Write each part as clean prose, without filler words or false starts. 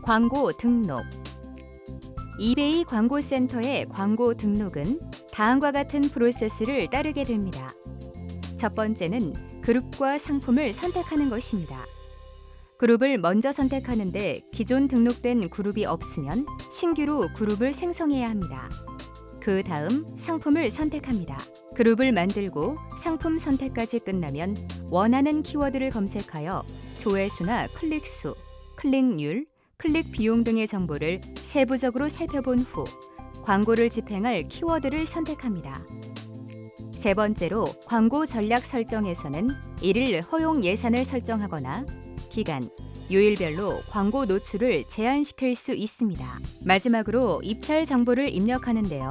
광고 등록. 이베이 광고센터의 광고 등록은 다음과 같은 프로세스를 따르게 됩니다. 첫 번째는 그룹과 상품을 선택하는 것입니다. 그룹을 먼저 선택하는데 기존 등록된 그룹이 없으면 신규로 그룹을 생성해야 합니다. 그 다음 상품을 선택합니다. 그룹을 만들고 상품 선택까지 끝나면 원하는 키워드를 검색하여 조회수나 클릭수, 클릭률, 클릭 비용 등의 정보를 세부적으로 살펴본 후 광고를 집행할 키워드를 선택합니다. 세 번째로 광고 전략 설정에서는 일일 허용 예산을 설정하거나 기간, 요일별로 광고 노출을 제한시킬 수 있습니다. 마지막으로 입찰 정보를 입력하는데요.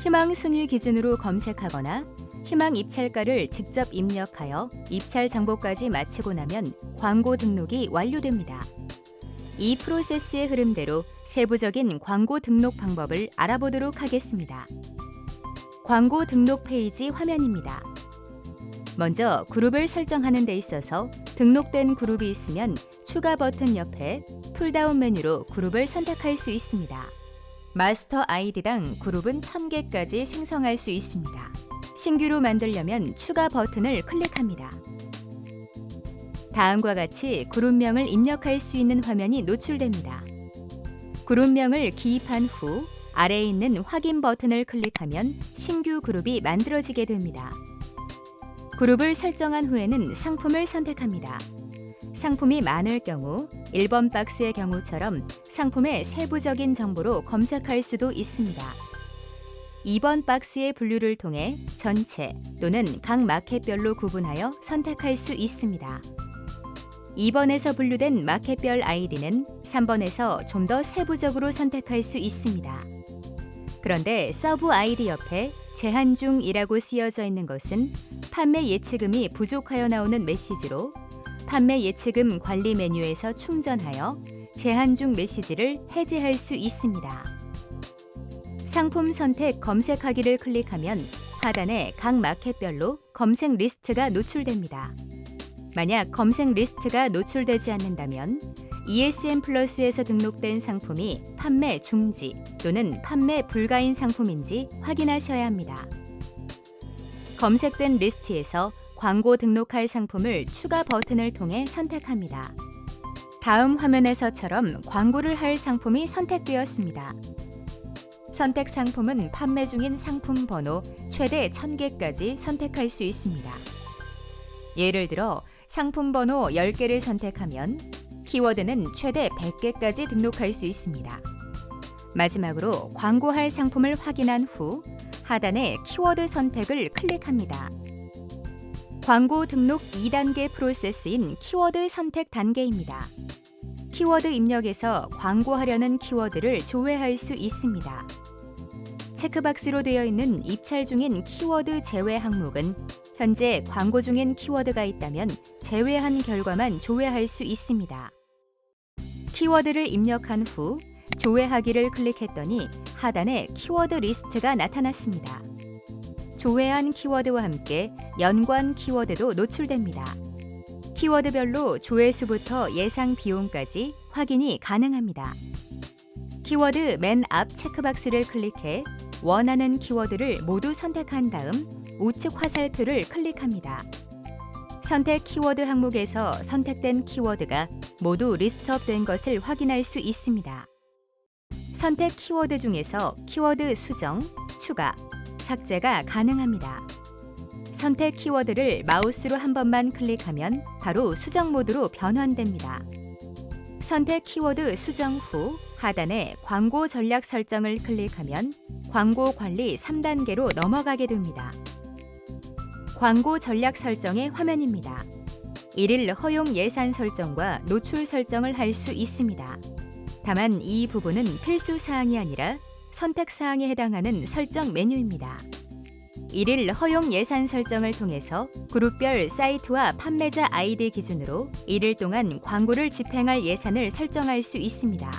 희망 순위 기준으로 검색하거나 희망 입찰가를 직접 입력하여 입찰 정보까지 마치고 나면 광고 등록이 완료됩니다. 이 프로세스의 흐름대로 세부적인 광고 등록 방법을 알아보도록 하겠습니다. 광고 등록 페이지 화면입니다. 먼저 그룹을 설정하는 데 있어서 등록된 그룹이 있으면 추가 버튼 옆에 풀다운 메뉴로 그룹을 선택할 수 있습니다. 마스터 아이디당 그룹은 1000개까지 생성할 수 있습니다. 신규로 만들려면 추가 버튼을 클릭합니다. 다음과 같이 그룹명을 입력할 수 있는 화면이 노출됩니다. 그룹명을 기입한 후 아래에 있는 확인 버튼을 클릭하면 신규 그룹이 만들어지게 됩니다. 그룹을 설정한 후에는 상품을 선택합니다. 상품이 많을 경우 1번 박스의 경우처럼 상품의 세부적인 정보로 검색할 수도 있습니다. 2번 박스의 분류를 통해 전체 또는 각 마켓별로 구분하여 선택할 수 있습니다. 2번에서 분류된 마켓별 아이디는 3번에서 좀 더 세부적으로 선택할 수 있습니다. 그런데 서브 아이디 옆에 제한 중이라고 쓰여져 있는 것은 판매 예치금이 부족하여 나오는 메시지로 판매 예치금 관리 메뉴에서 충전하여 제한 중 메시지를 해제할 수 있습니다. 상품 선택 검색하기를 클릭하면 하단에 각 마켓별로 검색 리스트가 노출됩니다. 만약 검색 리스트가 노출되지 않는다면 ESN 플러스에서 등록된 상품이 판매 중지 또는 판매 불가인 상품인지 확인하셔야 합니다. 검색된 리스트에서 광고 등록할 상품을 추가 버튼을 통해 선택합니다. 다음 화면에서처럼 광고를 할 상품이 선택되었습니다. 선택 상품은 판매 중인 상품 번호 최대 1000개까지 선택할 수 있습니다. 예를 들어 상품 번호 10개를 선택하면 키워드는 최대 100개까지 등록할 수 있습니다. 마지막으로 광고할 상품을 확인한 후 하단에 키워드 선택을 클릭합니다. 광고 등록 2단계 프로세스인 키워드 선택 단계입니다. 키워드 입력에서 광고하려는 키워드를 조회할 수 있습니다. 체크박스로 되어 있는 입찰 중인 키워드 제외 항목은 현재 광고 중인 키워드가 있다면 제외한 결과만 조회할 수 있습니다. 키워드를 입력한 후 조회하기를 클릭했더니 하단에 키워드 리스트가 나타났습니다. 조회한 키워드와 함께 연관 키워드도 노출됩니다. 키워드별로 조회수부터 예상 비용까지 확인이 가능합니다. 키워드 맨 앞 체크박스를 클릭해 원하는 키워드를 모두 선택한 다음 우측 화살표를 클릭합니다. 선택 키워드 항목에서 선택된 키워드가 모두 리스트업된 것을 확인할 수 있습니다. 선택 키워드 중에서 키워드 수정, 추가, 삭제가 가능합니다. 선택 키워드를 마우스로 한 번만 클릭하면 바로 수정 모드로 변환됩니다. 선택 키워드 수정 후 하단에 광고 전략 설정을 클릭하면 광고 관리 3단계로 넘어가게 됩니다. 광고 전략 설정의 화면입니다. 일일 허용 예산 설정과 노출 설정을 할 수 있습니다. 다만 이 부분은 필수 사항이 아니라 선택 사항에 해당하는 설정 메뉴입니다. 일일 허용 예산 설정을 통해서 그룹별 사이트와 판매자 아이디 기준으로 일일 동안 광고를 집행할 예산을 설정할 수 있습니다.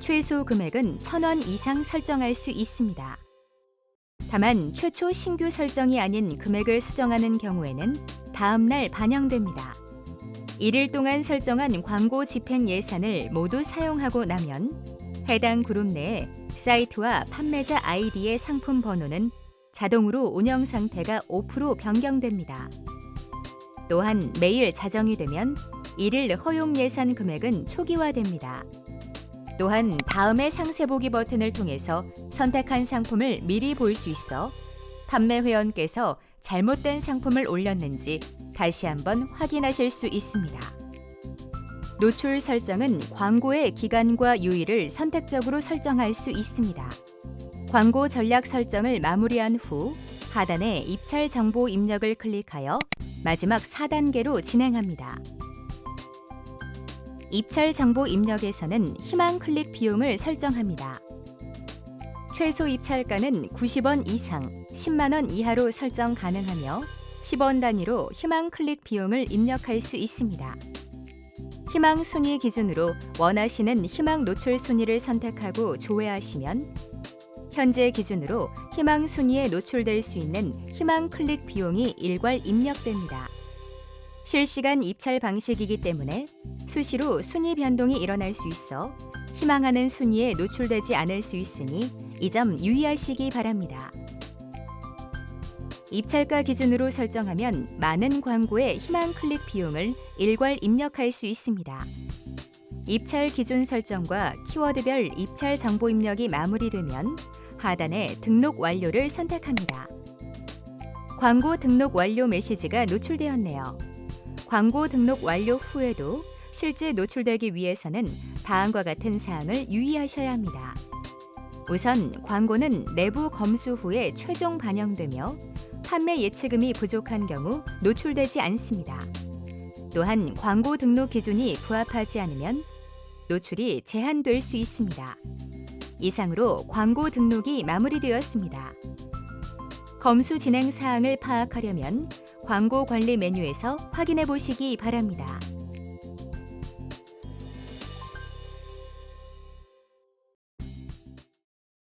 최소 금액은 1,000원 이상 설정할 수 있습니다. 다만 최초 신규 설정이 아닌 금액을 수정하는 경우에는 다음 날 반영됩니다. 1일 동안 설정한 광고 집행 예산을 모두 사용하고 나면 해당 그룹 내에 사이트와 판매자 아이디의 상품 번호는 자동으로 운영 상태가 5% 변경됩니다. 또한 매일 자정이 되면 1일 허용 예산 금액은 초기화됩니다. 또한 다음의 상세 보기 버튼을 통해서 선택한 상품을 미리 볼 수 있어 판매 회원께서 잘못된 상품을 올렸는지 다시 한번 확인하실 수 있습니다. 노출 설정은 광고의 기간과 요일을 선택적으로 설정할 수 있습니다. 광고 전략 설정을 마무리한 후 하단에 입찰 정보 입력을 클릭하여 마지막 4단계로 진행합니다. 입찰 정보 입력에서는 희망 클릭 비용을 설정합니다. 최소 입찰가는 90원 이상, 10만 원 이하로 설정 가능하며 10원 단위로 희망 클릭 비용을 입력할 수 있습니다. 희망 순위 기준으로 원하시는 희망 노출 순위를 선택하고 조회하시면 현재 기준으로 희망 순위에 노출될 수 있는 희망 클릭 비용이 일괄 입력됩니다. 실시간 입찰 방식이기 때문에 수시로 순위 변동이 일어날 수 있어 희망하는 순위에 노출되지 않을 수 있으니 이 점 유의하시기 바랍니다. 입찰가 기준으로 설정하면 많은 광고의 희망 클릭 비용을 일괄 입력할 수 있습니다. 입찰 기준 설정과 키워드별 입찰 정보 입력이 마무리되면 하단에 등록 완료를 선택합니다. 광고 등록 완료 메시지가 노출되었네요. 광고 등록 완료 후에도 실제 노출되기 위해서는 다음과 같은 사항을 유의하셔야 합니다. 우선 광고는 내부 검수 후에 최종 반영되며 판매 예치금이 부족한 경우 노출되지 않습니다. 또한 광고 등록 기준이 부합하지 않으면 노출이 제한될 수 있습니다. 이상으로 광고 등록이 마무리되었습니다. 검수 진행 사항을 파악하려면 광고 관리 메뉴에서 확인해 보시기 바랍니다.